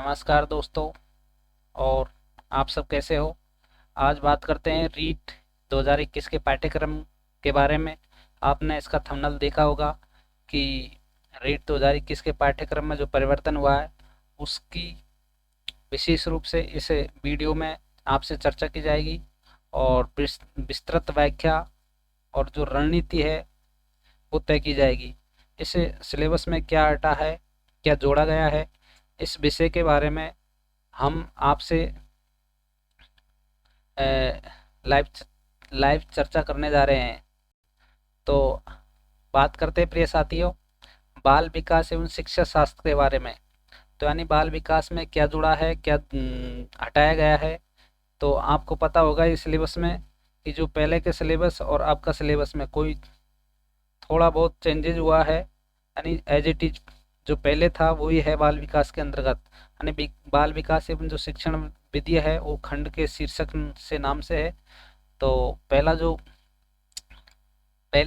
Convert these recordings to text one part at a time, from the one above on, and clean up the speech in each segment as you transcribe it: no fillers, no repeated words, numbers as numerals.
नमस्कार दोस्तों। और आप सब कैसे हो? आज बात करते हैं रीट 2021 के पाठ्यक्रम के बारे में। आपने इसका थंबनेल देखा होगा कि रीट 2021 के पाठ्यक्रम में जो परिवर्तन हुआ है उसकी विशेष रूप से इस वीडियो में आपसे चर्चा की जाएगी और विस्तृत व्याख्या और जो रणनीति है वो तय की जाएगी। इस सिलेबस में क्या हटा है, क्या जोड़ा गया है, इस विषय के बारे में हम आपसे लाइव लाइव चर्चा करने जा रहे हैं। तो बात करते हैं प्रिय साथियों, बाल विकास एवं शिक्षा शास्त्र के बारे में। तो यानी बाल विकास में क्या जुड़ा है, क्या हटाया गया है। तो आपको पता होगा इस सिलेबस में कि जो पहले के सिलेबस और अब का सिलेबस में कोई थोड़ा बहुत चेंजेज हुआ है, यानी एज इट इज जो पहले था वही है बाल विकास के अंतर्गत। यानी बाल विकास एवं जो शिक्षण विद्या है वो खंड के शीर्षक से नाम से है। तो पहली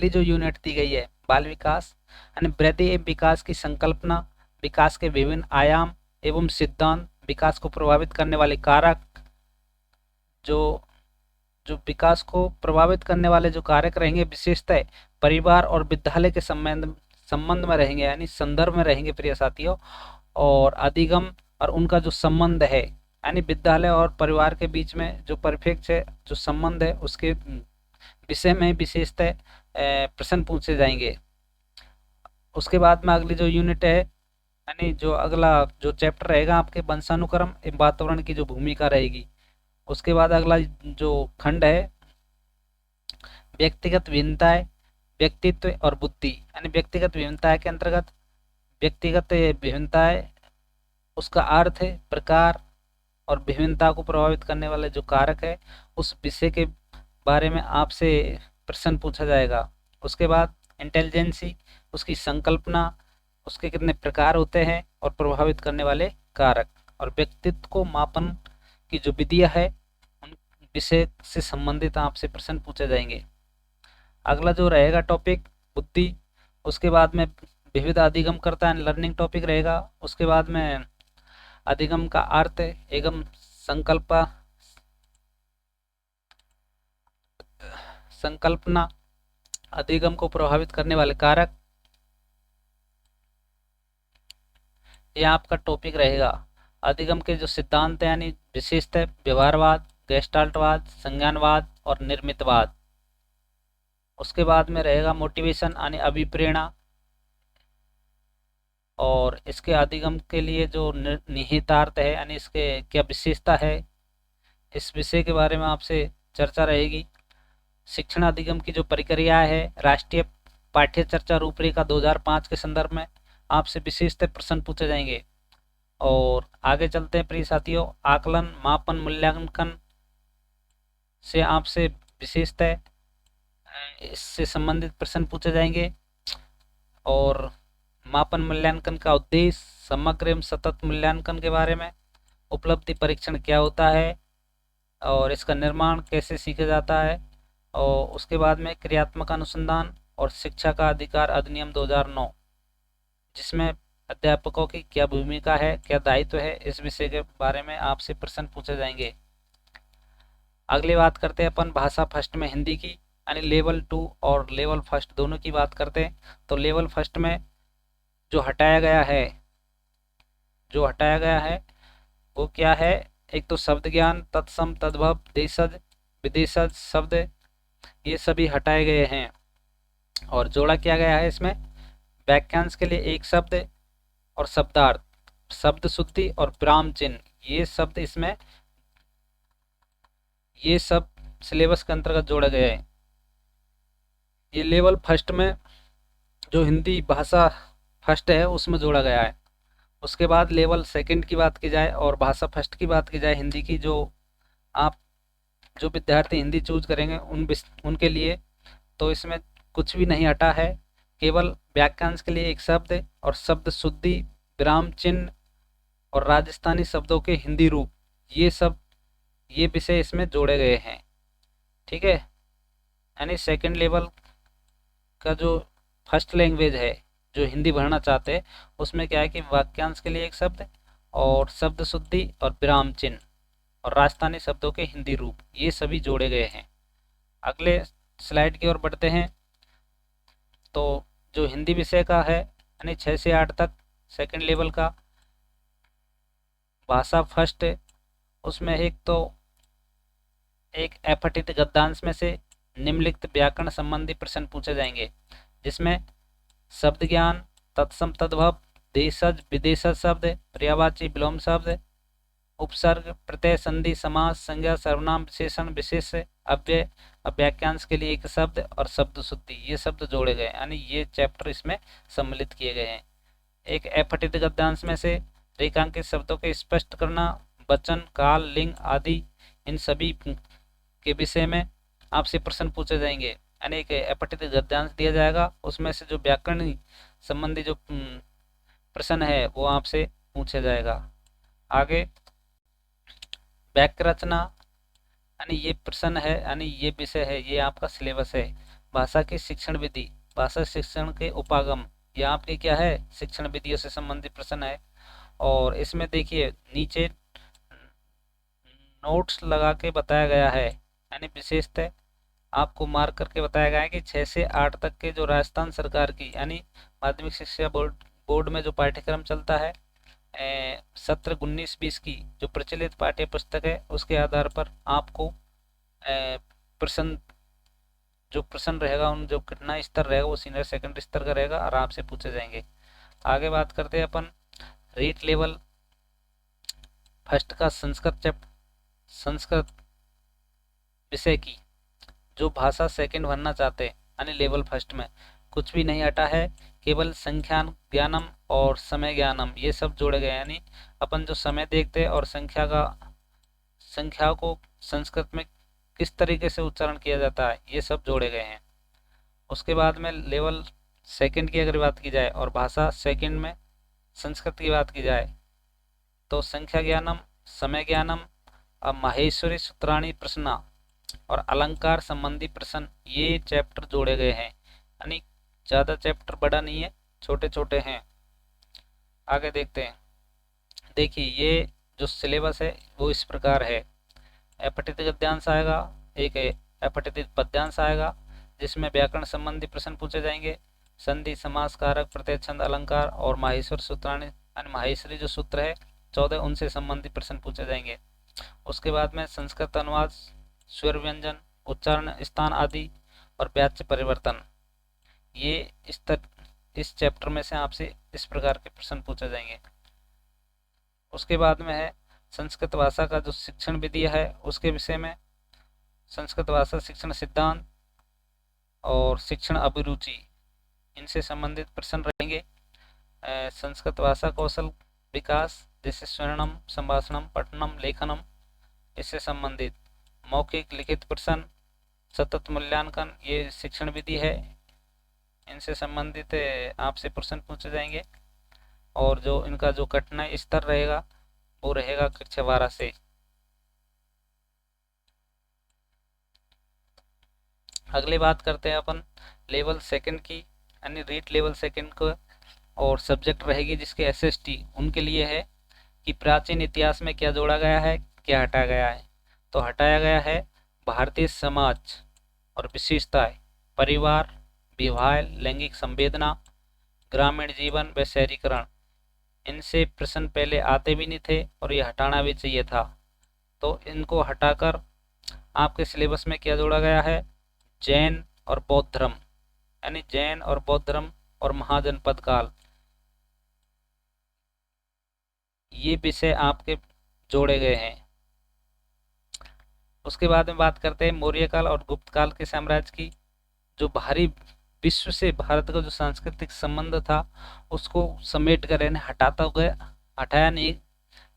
जो यूनिट दी गई है बाल विकास यानी वृद्धि एवं विकास की संकल्पना, विकास के विभिन्न आयाम एवं सिद्धांत, विकास को प्रभावित करने वाले कारक, जो जो विकास को प्रभावित करने वाले जो कारक रहेंगे विशेषतः परिवार और विद्यालय के संबंध में रहेंगे, यानी संदर्भ में रहेंगे प्रिय साथियों। और अधिगम और उनका जो संबंध है, यानी विद्यालय और परिवार के बीच में जो परिप्रेक्ष्य है, जो संबंध है उसके विषय में विशेषतः प्रश्न पूछे जाएंगे। उसके बाद में अगली जो यूनिट है, यानी जो अगला जो चैप्टर रहेगा आपके वंशानुक्रम एवं वातावरण की जो भूमिका रहेगी। उसके बाद अगला जो खंड है व्यक्तिगत भिन्नताएं, व्यक्तित्व और बुद्धि। यानी व्यक्तिगत भिन्नताएं के अंतर्गत व्यक्तिगत भिन्नताएं, उसका अर्थ है प्रकार और विभिन्नता को प्रभावित करने वाले जो कारक है उस विषय के बारे में आपसे प्रश्न पूछा जाएगा। उसके बाद इंटेलिजेंसी, उसकी संकल्पना, उसके कितने प्रकार होते हैं और प्रभावित करने वाले कारक, और व्यक्तित्व को मापन की जो विधियां है उन विषय से संबंधित आपसे प्रश्न पूछे जाएंगे। अगला जो रहेगा टॉपिक बुद्धि, उसके बाद में विविध अधिगम करता है लर्निंग टॉपिक रहेगा। उसके बाद में अधिगम का अर्थ एवं संकल्पना, अधिगम को प्रभावित करने वाले कारक, यह आपका टॉपिक रहेगा। अधिगम के जो सिद्धांत हैं यानी विशेषतः व्यवहारवाद, गेस्टाल्टवाद, संज्ञानवाद और निर्मितवाद। उसके बाद में रहेगा मोटिवेशन यानी अभिप्रेरणा, और इसके अधिगम के लिए जो निहितार्थ है यानी इसके क्या विशेषता है, इस विषय के बारे में आपसे चर्चा रहेगी। शिक्षण अधिगम की जो प्रक्रिया है, राष्ट्रीय पाठ्य चर्चा रूपरेखा 2005 के संदर्भ में आपसे विशेषतः प्रश्न पूछे जाएंगे। और आगे चलते हैं प्रिय साथियों, आकलन, मापन, मूल्यांकन से आपसे विशेषतः इससे संबंधित प्रश्न पूछे जाएंगे। और मापन मूल्यांकन का उद्देश्य, समग्र एवं सतत मूल्यांकन के बारे में, उपलब्धि परीक्षण क्या होता है और इसका निर्माण कैसे सीखा जाता है। और उसके बाद में क्रियात्मक अनुसंधान और शिक्षा का अधिकार अधिनियम 2009, जिसमें अध्यापकों की क्या भूमिका है, क्या दायित्व है, इस विषय के बारे में आपसे प्रश्न पूछे जाएंगे। अगली बात करते हैं अपन भाषा फर्स्ट में हिंदी की, यानी लेवल 2 और लेवल फर्स्ट दोनों की बात करते हैं। तो लेवल फर्स्ट में जो हटाया गया है वो क्या है, एक तो शब्द ज्ञान, तत्सम, तद्भव, देशज, विदेशज शब्द, ये सभी हटाए गए हैं। और जोड़ा किया गया है इसमें वाक्यांश के लिए एक शब्द और शब्दार्थ, शब्द शुद्धि और विराम चिन्ह, ये सब सिलेबस के अंतर्गत जोड़ा गया है। ये लेवल फर्स्ट में जो हिंदी भाषा फर्स्ट है उसमें जोड़ा गया है। उसके बाद लेवल सेकंड की बात की जाए और भाषा फर्स्ट की बात की जाए हिंदी की, जो विद्यार्थी हिंदी चूज करेंगे उनके लिए तो इसमें कुछ भी नहीं हटा है, केवल वाक्यांश के लिए एक शब्द और शब्द शुद्धि, विराम चिन्ह और राजस्थानी शब्दों के हिंदी रूप, ये विषय इसमें जोड़े गए हैं। ठीक है, यानी सेकंड लेवल का जो फर्स्ट लैंग्वेज है जो हिंदी पढ़ना चाहते हैं उसमें क्या है कि वाक्यांश के लिए एक शब्द और शब्द शुद्धि और विराम चिन्ह और राजस्थानी शब्दों के हिंदी रूप, ये सभी जोड़े गए हैं। अगले स्लाइड की ओर बढ़ते हैं। तो जो हिंदी विषय का है यानी 6 से 8 तक सेकंड लेवल का भाषा फर्स्ट है, उसमें एक अपठित गद्यांश में से निम्नलिखित व्याकरण संबंधी प्रश्न पूछे जाएंगे, जिसमें शब्द ज्ञान, तत्सम तद्भव, देशज विदेशज शब्द, पर्यायवाची विलोम शब्द, उपसर्ग, प्रत्यय, संधि, समास, संज्ञा, सर्वनाम, विशेषण, विशेष, अव्यय, वाक्यांश के लिए एक शब्द और शब्द शुद्धि, ये शब्द जोड़े गए, यानी ये चैप्टर इसमें सम्मिलित किए गए हैं। एक अपठित गद्यांश में से रेखांकित शब्दों के स्पष्ट करना, वचन, काल, लिंग आदि, इन सभी के विषय में आपसे प्रश्न पूछे जाएंगे। यानी एक अपठित गद्यांश दिया जाएगा, उसमें से जो व्याकरण संबंधी जो प्रश्न है वो आपसे पूछा जाएगा। आगे वाक्य रचना, यानी ये प्रश्न है, यानी ये विषय है, ये आपका सिलेबस है। भाषा की शिक्षण विधि, भाषा शिक्षण के उपागम, ये आपके क्या है, शिक्षण विधियों से संबंधित प्रश्न है। और इसमें देखिए नीचे नोट्स लगा के बताया गया है, यानी विशेषतः आपको मार्क करके बताया गया है कि 6 से 8 तक के जो राजस्थान सरकार की यानी माध्यमिक शिक्षा बोर्ड में जो पाठ्यक्रम चलता है, सत्र 19-20 की जो प्रचलित पाठ्य पुस्तक है, उसके आधार पर आपको प्रश्न जो प्रश्न रहेगा, उन जो कितना स्तर रहेगा वो सीनियर सेकेंडरी स्तर का रहेगा, आराम से पूछे जाएंगे। आगे बात करते हैं अपन रीट लेवल फर्स्ट का संस्कृत विषय की जो भाषा सेकंड बनना चाहते हैं, यानी लेवल फर्स्ट में कुछ भी नहीं हटा है, केवल संख्या ज्ञानम और समय ज्ञानम ये सब जोड़े गए। यानी अपन जो समय देखते हैं और संख्या को संस्कृत में किस तरीके से उच्चारण किया जाता है, ये सब जोड़े गए हैं। उसके बाद में लेवल सेकंड की अगर बात की जाए और भाषा सेकंड में संस्कृत की बात की जाए, तो संख्या ज्ञानम, समय ज्ञानम, माहेश्वरी सूत्राणी प्रश्न और अलंकार संबंधी प्रश्न, ये चैप्टर जोड़े गए हैं। यानी ज़्यादा चैप्टर बड़ा नहीं है, छोटे छोटे हैं। आगे देखते हैं। देखिए ये जो सिलेबस है वो इस प्रकार है। अपठित गद्यांश आएगा, एक अपठित पद्यांश आएगा जिसमें व्याकरण संबंधी प्रश्न पूछे जाएंगे, संधि, समास, कारक, प्रत्यय, छंद, अलंकार और माहेश्वर सूत्राणी यानी माहेश्वरी जो सूत्र है 14, उनसे संबंधित प्रश्न पूछे जाएंगे। उसके बाद में संस्कृत अनुवाद, स्वर व्यंजन, उच्चारण स्थान आदि और वाच्य परिवर्तन, ये इस चैप्टर में से आपसे इस प्रकार के प्रश्न पूछे जाएंगे। उसके बाद में है संस्कृत भाषा का जो शिक्षण विधि है उसके विषय में संस्कृत भाषा शिक्षण सिद्धांत और शिक्षण अभिरुचि, इनसे संबंधित प्रश्न रहेंगे। संस्कृत भाषा कौशल विकास जैसे श्रवणम, संभाषणम, पठनम, लेखनम, इससे संबंधित मौखिक लिखित प्रश्न, सतत मूल्यांकन, ये शिक्षण विधि है, इनसे संबंधित आपसे प्रश्न पूछे जाएंगे। और जो इनका जो कठिनाई स्तर रहेगा वो रहेगा कक्षा 12 से। अगली बात करते हैं अपन लेवल सेकंड की, यानी रीट लेवल सेकंड को, और सब्जेक्ट रहेगी जिसके एसएसटी उनके लिए है कि प्राचीन इतिहास में क्या जोड़ा गया है, क्या हटाया गया है। तो हटाया गया है भारतीय समाज और विशेषताएं, परिवार, विवाह, लैंगिक संवेदना, ग्रामीण जीवन व शहरीकरण, इनसे प्रश्न पहले आते भी नहीं थे और ये हटाना भी चाहिए था। तो इनको हटाकर आपके सिलेबस में क्या जोड़ा गया है, जैन और बौद्ध धर्म, यानी जैन और बौद्ध धर्म और महाजनपद काल, ये विषय आपके जोड़े गए हैं। उसके बाद में बात करते हैं मौर्य काल और गुप्त काल के साम्राज्य की। जो बाहरी विश्व से भारत का जो सांस्कृतिक संबंध था उसको समेट कर यानी हटाता गया, हटाया नहीं,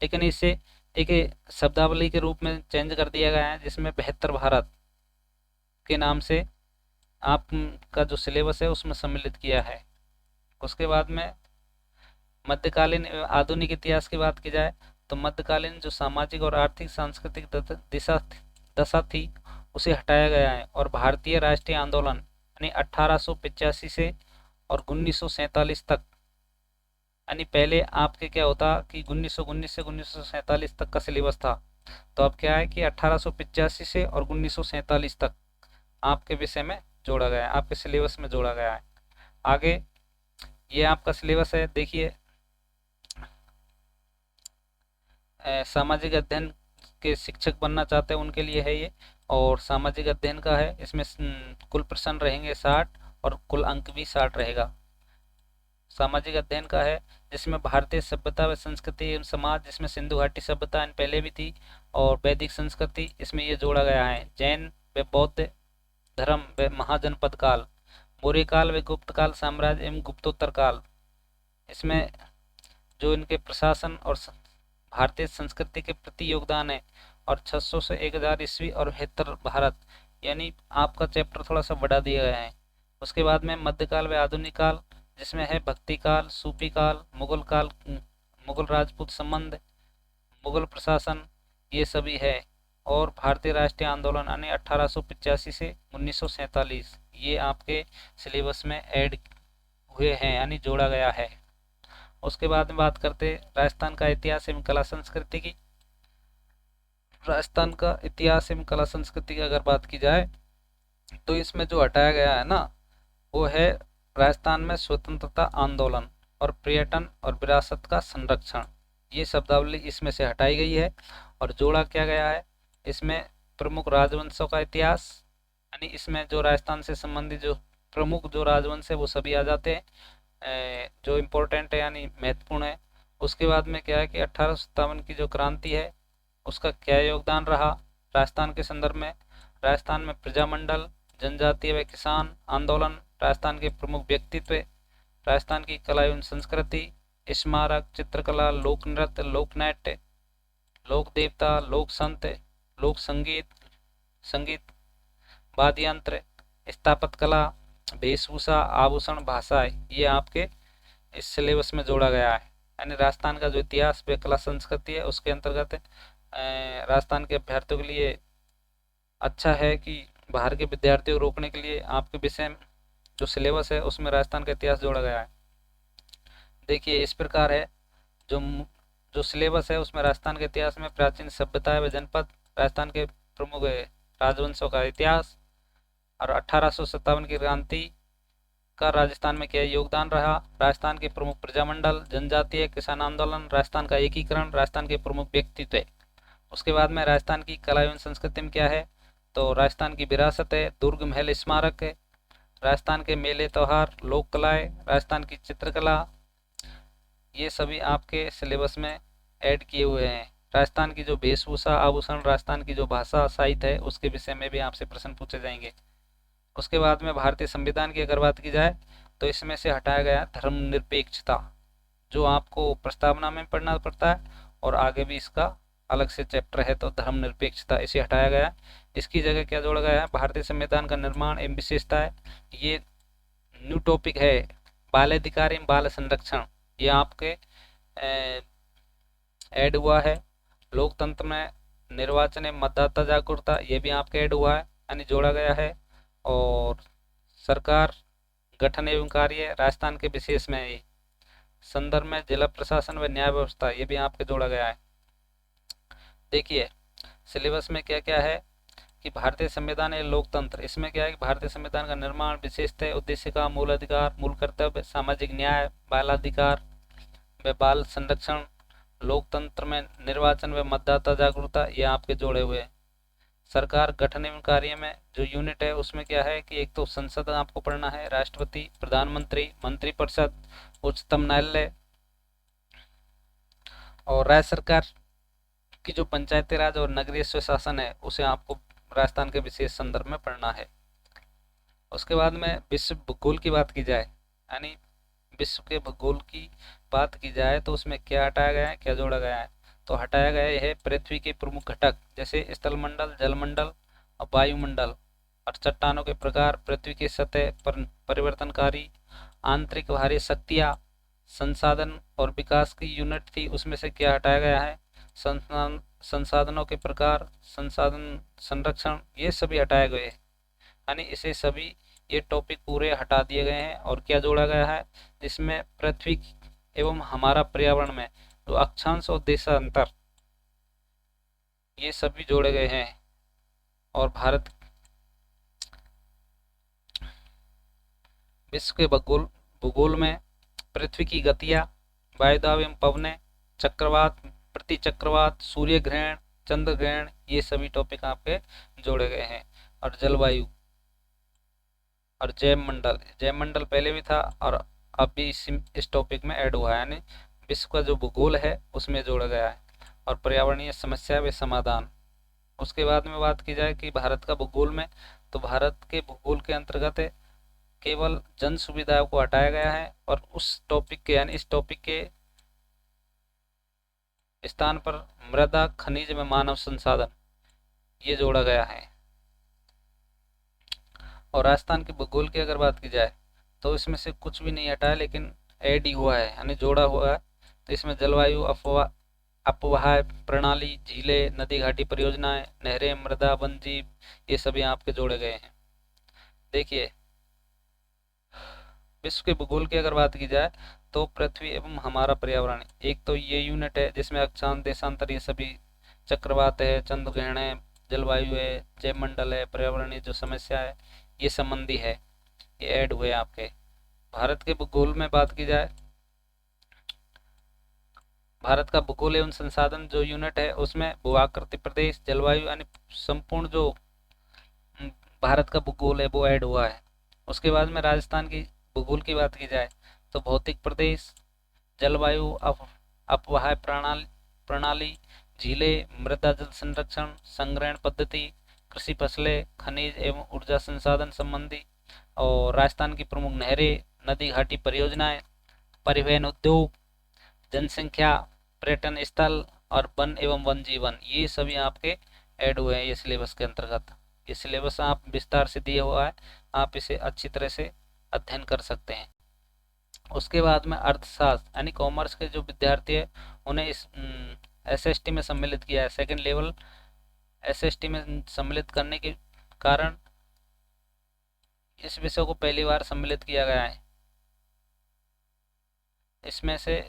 लेकिन इसे एक शब्दावली के रूप में चेंज कर दिया गया है जिसमें बेहतर भारत के नाम से आपका जो सिलेबस है उसमें सम्मिलित किया है। उसके बाद में मध्यकालीन आधुनिक इतिहास की बात की जाए तो मध्यकालीन जो सामाजिक और आर्थिक सांस्कृतिक दशा थी उसे हटाया गया है और भारतीय राष्ट्रीय आंदोलन यानी 1885 से और 1947 तक यानी पहले आपके क्या होता कि 1919 से 1947 तक का सिलेबस था, तो अब क्या है कि 1885 से और 1947 तक आपके विषय में जोड़ा गया है, आपके सिलेबस में जोड़ा गया है। आगे ये आपका सिलेबस है, देखिए सामाजिक अध्ययन के शिक्षक बनना चाहते हैं उनके लिए है ये, और सामाजिक अध्ययन का है, इसमें कुल प्रश्न रहेंगे 60 और कुल अंक भी 60 रहेगा। सामाजिक अध्ययन का है जिसमें भारतीय सभ्यता व संस्कृति एवं समाज, जिसमें सिंधु घाटी सभ्यता पहले भी थी, और वैदिक संस्कृति इसमें ये जोड़ा गया है। जैन व बौद्ध धर्म व महाजनपद काल, मौर्य काल व गुप्त काल साम्राज्य एवं गुप्तोत्तर काल, इसमें जो इनके प्रशासन और भारतीय संस्कृति के प्रति योगदान है, और 600 से 1000 ईस्वी और बेहतर भारत, यानी आपका चैप्टर थोड़ा सा बढ़ा दिया गया है। उसके बाद में मध्यकाल व आधुनिक काल, जिसमें है भक्ति काल, सूफी काल, मुगल राजपूत संबंध, मुगल प्रशासन, ये सभी है। और भारतीय राष्ट्रीय आंदोलन यानी 1885 से 1947, ये आपके सिलेबस में ऐड हुए हैं यानी जोड़ा गया है। उसके बाद में बात करते राजस्थान का इतिहास एवं कला संस्कृति की। राजस्थान का इतिहास एवं कला संस्कृति की अगर बात की जाए तो इसमें जो हटाया गया है ना, वो है राजस्थान में स्वतंत्रता आंदोलन और पर्यटन और विरासत का संरक्षण, ये शब्दावली इसमें से हटाई गई है। और जोड़ा क्या गया है, इसमें प्रमुख राजवंशों का इतिहास, यानी इसमें जो राजस्थान से संबंधित जो प्रमुख जो राजवंश है वो सभी आ जाते हैं, जो इम्पोर्टेंट है यानी महत्वपूर्ण है। उसके बाद में क्या है कि 1857 की जो क्रांति है उसका क्या योगदान रहा राजस्थान के संदर्भ में। राजस्थान में प्रजामंडल, जनजातीय व किसान आंदोलन, राजस्थान के प्रमुख व्यक्तित्व, राजस्थान की कला एवं संस्कृति, स्मारक, चित्रकला, लोक नृत्य, लोक नाट्य, लोक देवता, लोक संत, लोक संगीत, वाद्य यंत्र, स्थापत्य कला, वेशभूषा, आभूषण, भाषा, ये आपके इस सिलेबस में जोड़ा गया है। यानी राजस्थान का जो इतिहास व कला संस्कृति है उसके अंतर्गत राजस्थान के अभ्यर्थियों के लिए अच्छा है कि बाहर के विद्यार्थियों को रोकने के लिए आपके विषय जो सिलेबस है उसमें राजस्थान का इतिहास जोड़ा गया है। देखिए इस प्रकार है, जो जो सिलेबस है उसमें राजस्थान के इतिहास में प्राचीन सभ्यता व जनपद, राजस्थान के प्रमुख राजवंशों का इतिहास, और 1857 की क्रांति का राजस्थान में क्या योगदान रहा, राजस्थान के प्रमुख प्रजामंडल, जनजातीय, किसान आंदोलन, राजस्थान का एकीकरण, राजस्थान के प्रमुख व्यक्तित्व। उसके बाद में राजस्थान की कला एवं संस्कृति में क्या है, तो राजस्थान की विरासत है, दुर्ग महल स्मारक है, राजस्थान के मेले त्योहार, लोक कलाएं, राजस्थान की चित्रकला, ये सभी आपके सिलेबस में ऐड किए हुए हैं। राजस्थान की जो वेशभूषा, आभूषण, राजस्थान की जो भाषा साहित्य है उसके विषय में भी आपसे प्रश्न पूछे जाएंगे। उसके बाद में भारतीय संविधान की अगर बात की जाए तो इसमें से हटाया गया धर्मनिरपेक्षता, जो आपको प्रस्तावना में पढ़ना पड़ता है और आगे भी इसका अलग से चैप्टर है, तो धर्मनिरपेक्षता इसे हटाया गया। इसकी जगह क्या जोड़ा गया है, भारतीय संविधान का निर्माण एवं विशेषता है, ये न्यू टॉपिक है, बाल अधिकार एवं बाल संरक्षण, ये आपके ऐड हुआ है। लोकतंत्र में निर्वाचन एवं मतदाता जागरूकता, ये भी आपके ऐड हुआ है यानी जोड़ा गया है। और सरकार गठन एवं कार्य राजस्थान के विशेष में ये संदर्भ में जिला प्रशासन व न्याय व्यवस्था, ये भी आपके जोड़ा गया है। देखिए सिलेबस में क्या क्या है कि भारतीय संविधान एवं लोकतंत्र, इसमें क्या है कि भारतीय संविधान का निर्माण, विशेषता, उद्देश्य का, मूल अधिकार, मूल कर्तव्य, सामाजिक न्याय, बाल अधिकार व बाल संरक्षण, लोकतंत्र में निर्वाचन व मतदाता जागरूकता, ये आपके जोड़े हुए हैं। सरकार गठन एवं कार्य में जो यूनिट है उसमें क्या है कि एक तो संसद आपको पढ़ना है, राष्ट्रपति, प्रधानमंत्री, मंत्रिपरिषद, उच्चतम न्यायालय, और राज्य सरकार की जो पंचायती राज और नगरीय स्वशासन है उसे आपको राजस्थान के विशेष संदर्भ में पढ़ना है। उसके बाद में विश्व भूगोल की बात की जाए, यानी विश्व के भूगोल की बात की जाए तो उसमें क्या हटाया गया है, क्या जोड़ा गया है, तो हटाया गया है पृथ्वी के प्रमुख घटक जैसे स्थलमंडल, जलमंडल और वायुमंडल, और चट्टानों के प्रकार, पृथ्वी की सतह पर परिवर्तनकारी आंतरिक बाहरी शक्तियाँ, संसाधन और विकास की यूनिट थी उसमें से क्या हटाया गया है, संसाधनों के प्रकार, संसाधन संरक्षण, ये सभी हटाए गए हैं। यानी इसे सभी ये टॉपिक पूरे हटा दिए गए हैं और क्या जोड़ा गया है, जिसमें पृथ्वी एवं हमारा पर्यावरण में जो अक्षांश और देशांतर ये सभी जोड़े गए हैं। और भारत विश्व के भूगोल में पृथ्वी की गतियाँ, वायुदाब एवं पवनें, चक्रवात, प्रतिचक्रवात, सूर्य ग्रहण, चंद्र ग्रहण, ये सभी टॉपिक आपके जोड़े गए हैं। और जलवायु और जैव मंडल पहले भी था और अब भी इस टॉपिक में ऐड हुआ है, यानी विश्व का जो भूगोल है उसमें जोड़ा गया है। और पर्यावरणीय समस्या व समाधान। उसके बाद में बात की जाए कि भारत का भूगोल में, तो भारत के भूगोल के अंतर्गत केवल जन सुविधाओं को हटाया गया है और उस टॉपिक के यानी इस टॉपिक के स्थान पर मृदा, खनिज में मानव संसाधन ये जोड़ा गया है। और राजस्थान के भूगोल की अगर बात की जाए तो इसमें से कुछ भी नहीं हटा है, लेकिन ऐड ही हुआ है यानी जोड़ा हुआ है। तो इसमें जलवायु, अपवाह प्रणाली, झीलें, नदी घाटी परियोजनाएं, नहरें, मृदा, वन जीव, ये सभी आपके जोड़े गए हैं। देखिए, विश्व के भूगोल की अगर बात की जाए तो पृथ्वी एवं हमारा पर्यावरण, एक तो ये यूनिट है जिसमें अक्षांश, देशांतर, ये सभी, चक्रवात है, चंद्र ग्रहण है, जलवायु है, जैव मंडल है, पर्यावरणीय जो समस्या है, ये संबंधी है, ये ऐड हुए आपके। भारत के भूगोल में बात की जाए, भारत का भूगोल एवं संसाधन जो यूनिट है उसमें भूआकृति प्रदेश, जलवायु यानी संपूर्ण जो भारत का भूगोल है वो ऐड हुआ है। उसके बाद में राजस्थान की भूगोल की बात की जाए तो भौतिक प्रदेश, जलवायु, अपवाह प्रणाली, झीलें, मृदा जल संरक्षण, संग्रहण पद्धति, कृषि फसलें, खनिज एवं ऊर्जा संसाधन संबंधी। और राजस्थान की प्रमुख नहरें, नदी घाटी परियोजनाएं, परिवहन उद्योग, जनसंख्या, पर्यटन स्थल और वन एवं वन जीवन, ये सभी आपके ऐड हुए हैं ये सिलेबस के अंतर्गत। ये सिलेबस आप विस्तार से दिया हुआ है, आप इसे अच्छी तरह से अध्ययन कर सकते हैं। उसके बाद में अर्थशास्त्र यानी कॉमर्स के जो विद्यार्थी है उन्हें इस एसएसटी में सम्मिलित किया है। सेकंड लेवल एसएसटी में सम्मिलित करने के कारण इस विषय को पहली बार सम्मिलित किया गया है। इसमें से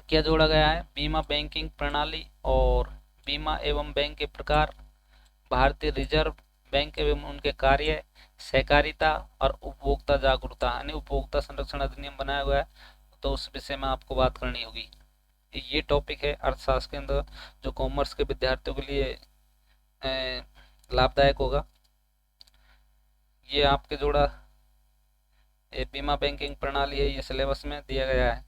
क्या जोड़ा गया है? बीमा बैंकिंग प्रणाली और बीमा एवं बैंक के प्रकार, भारतीय रिजर्व बैंक एवं उनके कार्य, सहकारिता और उपभोक्ता जागरूकता यानी उपभोक्ता संरक्षण अधिनियम बनाया हुआ है, तो उस विषय में आपको बात करनी होगी। ये टॉपिक है अर्थशास्त्र के अंदर जो कॉमर्स के विद्यार्थियों के लिए लाभदायक होगा। ये आपके जोड़ा ये बीमा बैंकिंग प्रणाली है, ये सिलेबस में दिया गया है।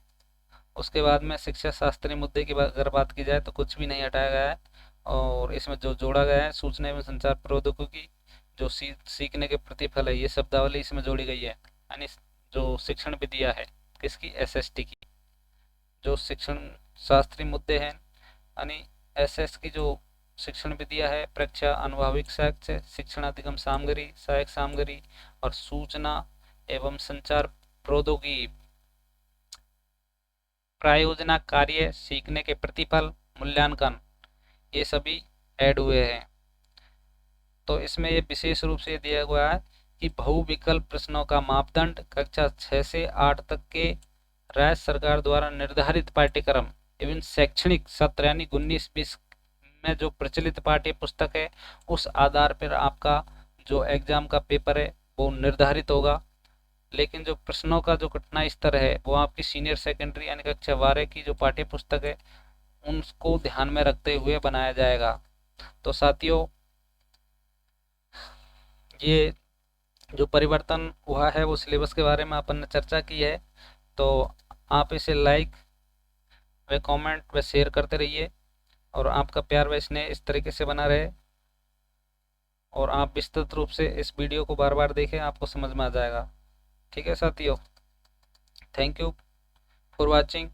उसके बाद में शिक्षा शास्त्रीय मुद्दे की अगर बात की जाए तो कुछ भी नहीं हटाया गया है और इसमें जो जोड़ा गया है सूचना एवं संचार प्रौद्योगिकी, जो सीखने के प्रतिफल है, ये शब्दावली इसमें जोड़ी गई है। यानी जो शिक्षण विधियाँ है किसकी? एसएसटी की। जो शिक्षण शास्त्रीय मुद्दे हैं यानी एसएस की जो शिक्षण विधियाँ है, परीक्षा, अनुभविक साक्ष्य, शिक्षण अधिगम सामग्री, सहायक सामग्री और सूचना एवं संचार प्रौद्योगिकी, प्रायोजना कार्य, सीखने के प्रतिफल, मूल्यांकन, ये सभी ऐड हुए हैं। तो इसमें ये विशेष रूप से दिया हुआ है कि बहुविकल्प प्रश्नों का मापदंड कक्षा 6 से 8 तक के राज्य सरकार द्वारा निर्धारित पाठ्यक्रम एवं शैक्षणिक सत्र यानी 19-20 में जो प्रचलित पाठ्य पुस्तक है उस आधार पर आपका जो एग्जाम का पेपर है वो निर्धारित होगा। लेकिन जो प्रश्नों का जो कठिनाई स्तर है वो आपकी सीनियर सेकेंडरी यानी कक्षा 12 की जो पाठ्य पुस्तक है उनको ध्यान में रखते हुए बनाया जाएगा। तो साथियों, ये जो परिवर्तन हुआ है वो सिलेबस के बारे में अपन ने चर्चा की है, तो आप इसे लाइक व कमेंट व शेयर करते रहिए और आपका प्यार व स्नेह इस तरीके से बना रहे और आप विस्तृत रूप से इस वीडियो को बार बार देखें, आपको समझ में आ जाएगा। ठीक है साथियों, थैंक यू फॉर वॉचिंग।